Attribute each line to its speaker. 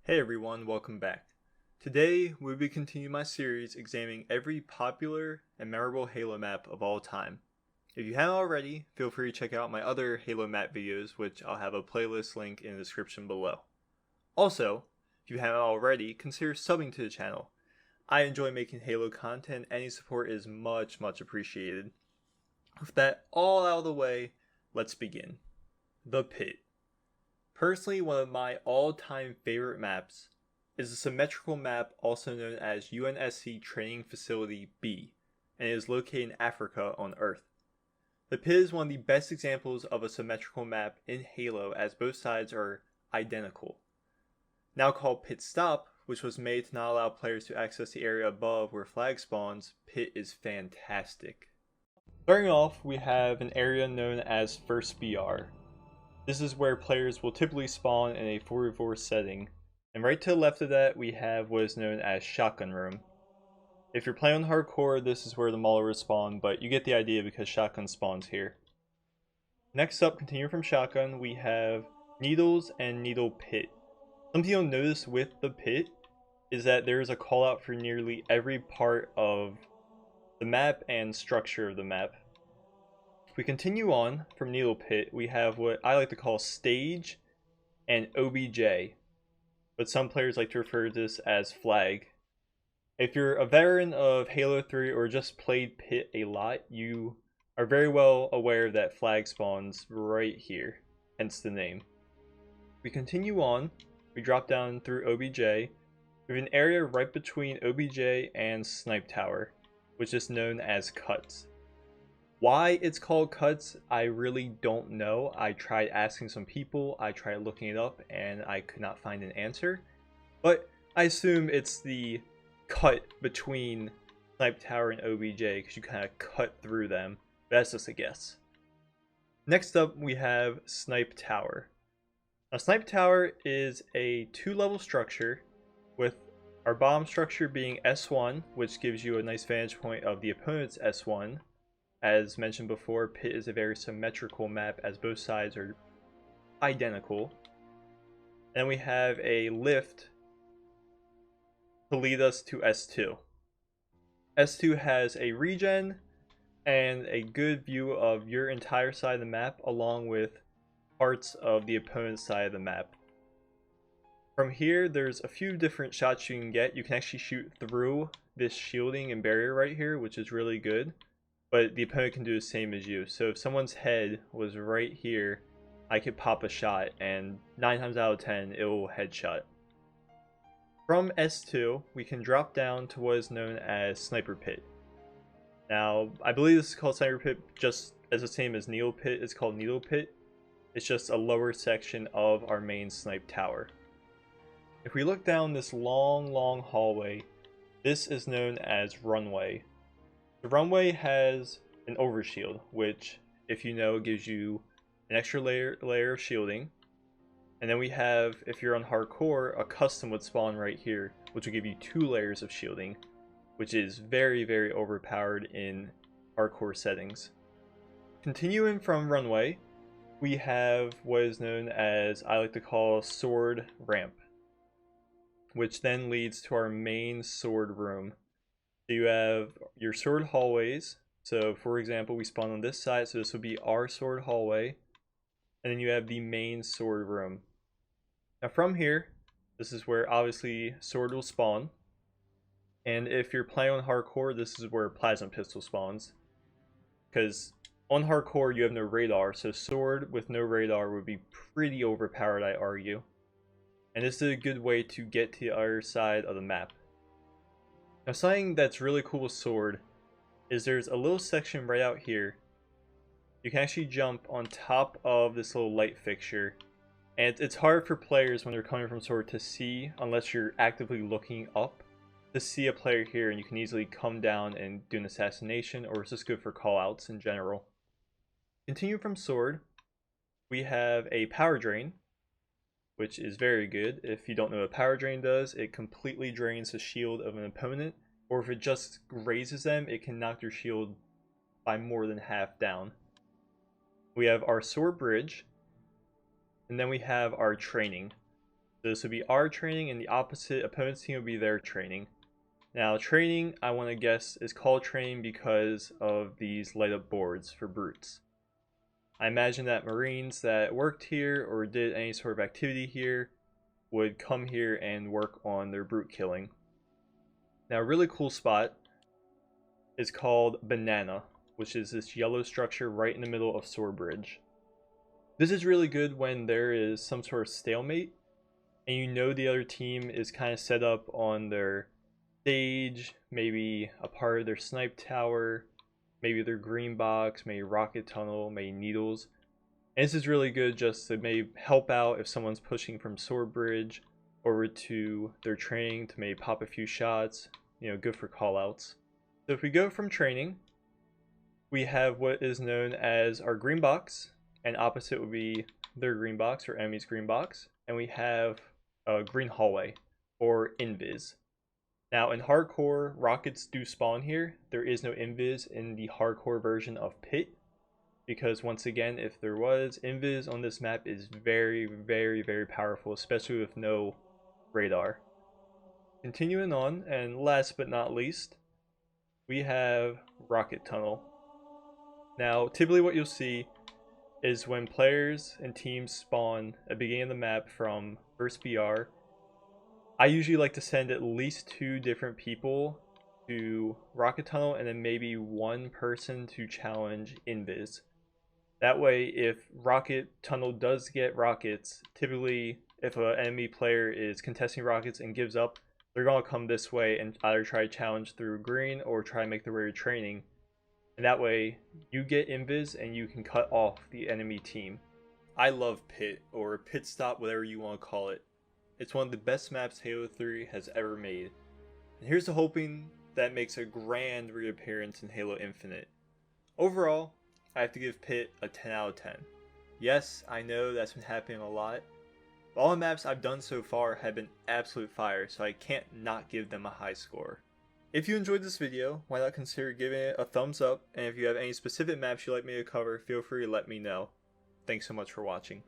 Speaker 1: Hey everyone, welcome back. Today, we'll be continuing my series examining every popular and memorable Halo map of all time. If you haven't already, feel free to check out my other Halo map videos, which I'll have a playlist link in the description below. Also, if you haven't already, consider subbing to the channel. I enjoy making Halo content, any support is much appreciated. With that all out of the way, let's begin. The Pit. Personally, one of my all-time favorite maps is the symmetrical map also known as UNSC Training Facility B, and it is located in Africa on Earth. The Pit is one of the best examples of a symmetrical map in Halo as both sides are identical. Now called Pit Stop, which was made to not allow players to access the area above where flag spawns, Pit is fantastic. Starting off, we have an area known as First BR. This is where players will typically spawn in a 4v4 setting, and right to the left of that we have what is known as Shotgun Room. If you're playing on hardcore, this is where the Mauler will spawn, but you get the idea because Shotgun spawns here. Next up, continuing from Shotgun, we have Needles and Needle Pit. Something you'll notice with the Pit is that there is a call out for nearly every part of the map and structure of the map. If we continue on from Needle Pit, we have what I like to call Stage and OBJ, but some players like to refer to this as Flag. If you're a veteran of Halo 3 or just played Pit a lot, you are very well aware that Flag spawns right here, hence the name. We continue on, we drop down through OBJ. We have an area right between OBJ and Snipe Tower, which is known as Cuts. Why it's called Cuts, I really don't know. I tried asking some people, I tried looking it up, and I could not find an answer. But I assume it's the cut between Snipe Tower and OBJ, because you kind of cut through them. But that's just a guess. Next up, we have Snipe Tower. Now, Snipe Tower is a 2-level structure, with our bottom structure being S1, which gives you a nice vantage point of the opponent's S1. As mentioned before, Pit is a very symmetrical map as both sides are identical. Then we have a lift to lead us to S2. S2 has a regen and a good view of your entire side of the map along with parts of the opponent's side of the map. From here, there's a few different shots you can get. You can actually shoot through this shielding and barrier right here, which is really good. But the opponent can do the same as you. So if someone's head was right here, I could pop a shot, and 9 times out of 10, it will headshot. From S2, we can drop down to what is known as Sniper Pit. Now, I believe this is called Sniper Pit just as the same as Needle Pit is called Needle Pit. It's just a lower section of our main Snipe Tower. If we look down this long hallway, this is known as Runway. The runway has an overshield, which, if you know, gives you an extra layer of shielding. And then we have, if you're on hardcore, a custom would spawn right here, which will give you 2 layers of shielding, which is very overpowered in hardcore settings. Continuing from runway, we have what is known as, I like to call, Sword Ramp, which then leads to our main sword room. So you have your sword hallways. So for example, we spawn on this side, so this would be our sword hallway. And then you have the main sword room. Now from here, this is where obviously sword will spawn. And if you're playing on hardcore, this is where plasma pistol spawns. Because on hardcore you have no radar, so sword with no radar would be pretty overpowered, I argue. And this is a good way to get to the other side of the map. Now something that's really cool with Sword is there's a little section right out here. You can actually jump on top of this little light fixture. And it's hard for players when they're coming from Sword to see, unless you're actively looking up, to see a player here, and you can easily come down and do an assassination, or it's just good for callouts in general. Continue from Sword, we have a Power Drain, which is very good. If you don't know what Power Drain does, it completely drains the shield of an opponent, or if it just grazes them, it can knock their shield by more than half down. We have our Sword Bridge, and then we have our Training. So this would be our training, and the opposite opponent's team would be their training. Now training, I want to guess, is called training because of these light up boards for brutes. I imagine that Marines that worked here or did any sort of activity here would come here and work on their brute killing. Now a really cool spot is called Banana, which is this yellow structure right in the middle of Swordsbridge. This is really good when there is some sort of stalemate and you know the other team is kind of set up on their stage, maybe a part of their snipe tower, maybe their green box, maybe rocket tunnel, maybe needles. And this is really good just to maybe help out if someone's pushing from Swordsbridge over to their training to maybe pop a few shots, good for callouts. So if we go from training, we have what is known as our green box, and opposite would be their green box or enemy's green box, and we have a green hallway or invis. Now in hardcore, rockets do spawn here. There is no invis in the hardcore version of Pit, because once again, if there was, invis on this map is very, very, very powerful, especially with no radar. Continuing on, and last but not least, we have rocket tunnel. Now typically what you'll see is when players and teams spawn at the beginning of the map from first BR, I usually like to send at least 2 different people to rocket tunnel and then maybe 1 person to challenge invis. That way, if rocket tunnel does get rockets, typically if an enemy player is contesting rockets and gives up, they're going to come this way and either try to challenge through green or try to make their way to training. And that way, you get invis and you can cut off the enemy team. I love Pit, or Pit Stop, whatever you want to call it. It's one of the best maps Halo 3 has ever made. And here's to hoping that makes a grand reappearance in Halo Infinite. Overall, I have to give Pit a 10 out of 10. Yes, I know that's been happening a lot, but all the maps I've done so far have been absolute fire, so I can't not give them a high score. If you enjoyed this video, why not consider giving it a thumbs up, and if you have any specific maps you'd like me to cover, feel free to let me know. Thanks so much for watching.